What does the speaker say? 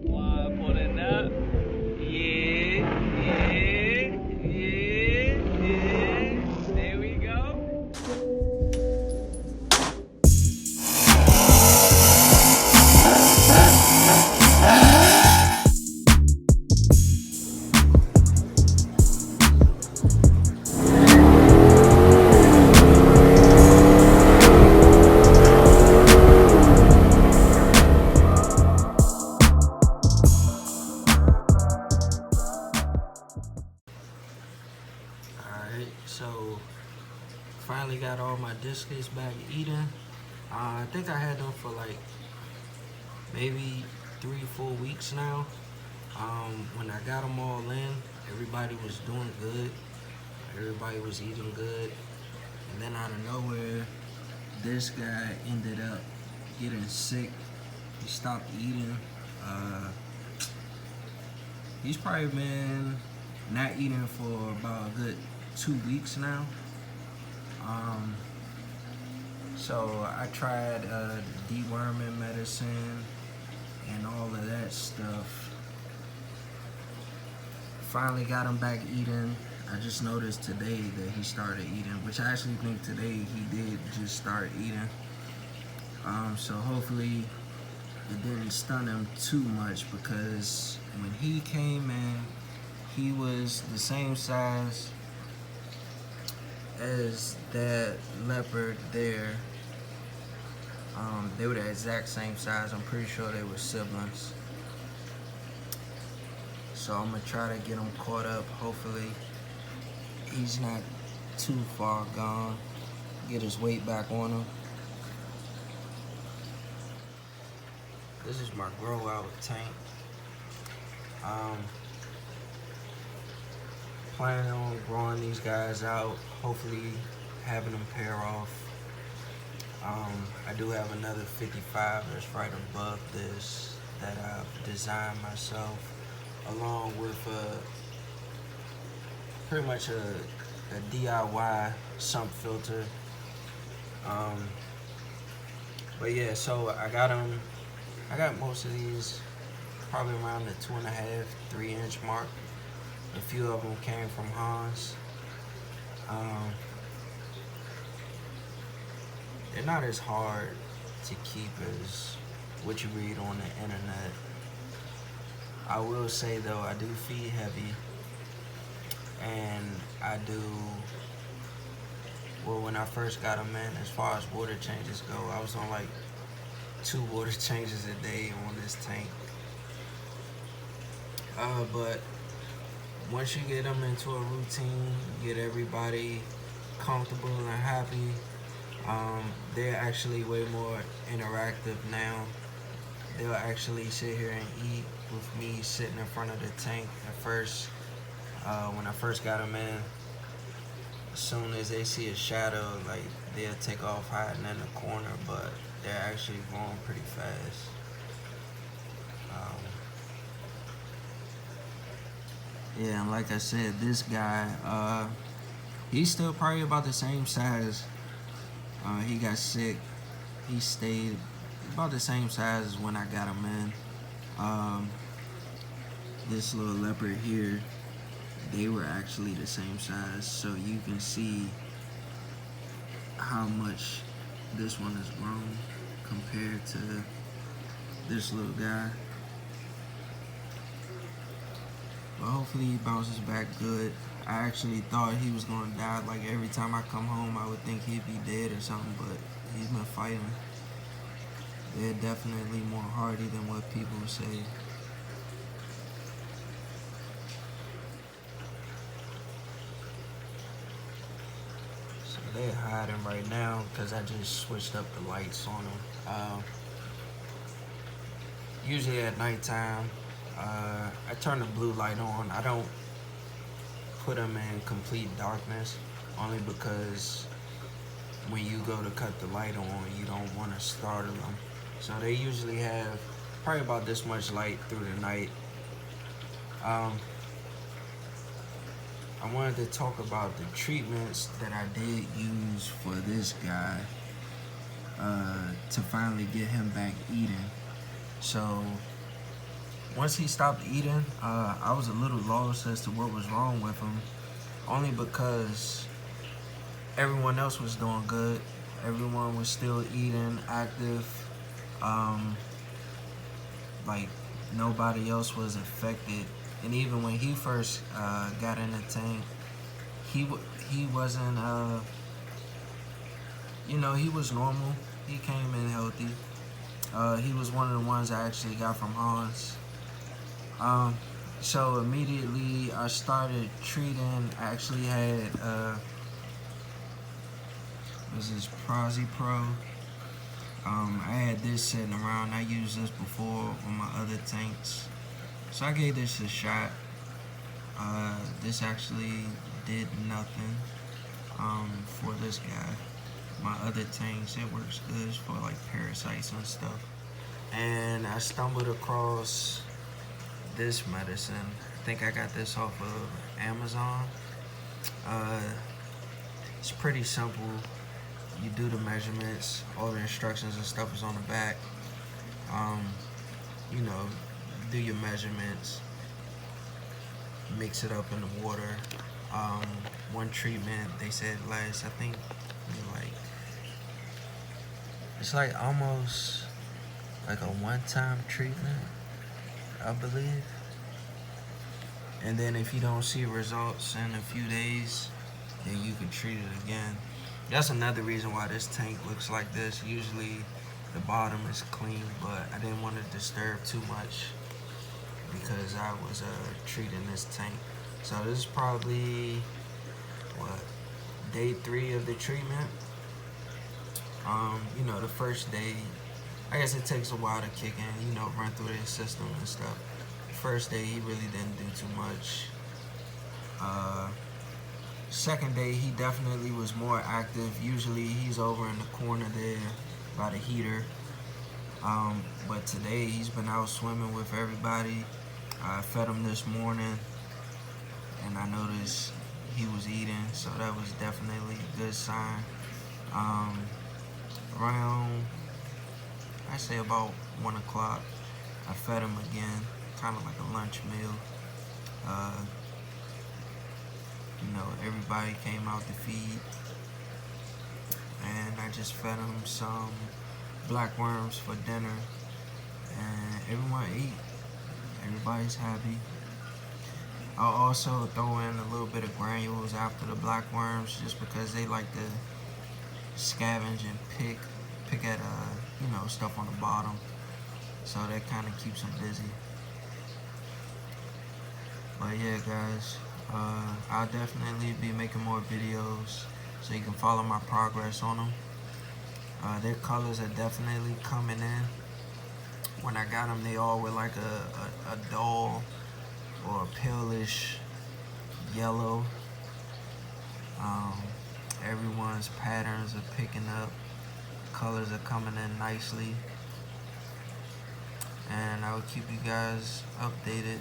Fly pulling up. Yeah, yeah, yeah, yeah. There we go. Alright, so finally got all my discus back eating. I think I had them for like maybe 3-4 weeks now. When I got them all in, everybody was doing good. Everybody was eating good. And then out of nowhere, this guy ended up getting sick. He stopped eating. He's probably been not eating for about a good 2 weeks now. So I tried deworming medicine and all of that stuff. Finally got him back eating. I just noticed today that he started eating, which I actually think today he did just start eating. So hopefully it didn't stun him too much, because when he came in, he was the same size as that leopard there. They were the exact same size. I'm pretty sure they were siblings. So I'm gonna try to get him caught up. Hopefully he's not too far gone. Get his weight back on him. This is my grow out tank. Planning on growing these guys out, hopefully having them pair off. I do have another 55 that's right above this that I've designed myself, along with pretty much a DIY sump filter. But yeah, so I got most of these probably around the 2.5, 3-inch mark. A few of them came from Hans. They're not as hard to keep as what you read on the internet. I will say though, I do feed heavy, and I do, well, when I first got them in, as far as water changes go, I was on like 2 water changes a day on this tank. But once you get them into a routine, get everybody comfortable and happy, they're actually way more interactive now. They'll actually sit here and eat with me sitting in front of the tank. At first, when I first got them in, as soon as they see a shadow, like, they'll take off hiding in the corner, but they're actually growing pretty fast. Yeah, and like I said, this guy, he's still probably about the same size. He got sick. He stayed about the same size as when I got him in. This little leopard here, they were actually the same size, so you can see how much this one has grown compared to this little guy. But hopefully he bounces back good. I actually thought he was gonna die. Like, every time I come home, I would think he'd be dead or something, but he's been fighting. They're definitely more hardy than what people say. So they're hiding right now because I just switched up the lights on them. Usually at nighttime, I turn the blue light on. I don't put them in complete darkness, only because when you go to cut the light on, you don't want to startle them. So they usually have probably about this much light through the night. I wanted to talk about the treatments that I did use for this guy. to finally get him back eating. So once he stopped eating, I was a little lost as to what was wrong with him, only because everyone else was doing good. Everyone was still eating, active. Like nobody else was affected. And even when he first got in the tank, he wasn't. He was normal. He came in healthy. He was one of the ones I actually got from Hans. So immediately I started treating. I actually had this is Prozzy Pro. I had this sitting around. I used this before on my other tanks, so I gave this a shot. This actually did nothing for this guy. My other tanks, it works good for like parasites and stuff. And I stumbled across this medicine. I think I got this off of Amazon. It's pretty simple. You do the measurements, all the instructions and stuff is on the back. Do your measurements, mix it up in the water. One treatment they said lasts, I think, it's like almost like a one-time treatment, I believe. And then if you don't see results in a few days, then you can treat it again. That's another reason why this tank looks like this. Usually the bottom is clean, but I didn't want to disturb too much because I was treating this tank. So this is probably day 3 of the treatment. The first day, I guess it takes a while to kick in, run through the system and stuff. The first day he really didn't do too much. Second day he definitely was more active. Usually he's over in the corner there by the heater. But today he's been out swimming with everybody. I fed him this morning and I noticed he was eating, so that was definitely a good sign. Around, I say about 1 o'clock, I fed him again, kind of like a lunch meal. Everybody came out to feed, and I just fed him some black worms for dinner, and everyone ate. Everybody's happy. I'll also throw in a little bit of granules after the black worms, just because they like to scavenge and pick at stuff on the bottom, so that kind of keeps them busy. But yeah, guys, I'll definitely be making more videos so you can follow my progress on them. Their colors are definitely coming in. When I got them, they all were like a dull or a palish yellow. Everyone's patterns are picking up. Colors are coming in nicely. And I will keep you guys updated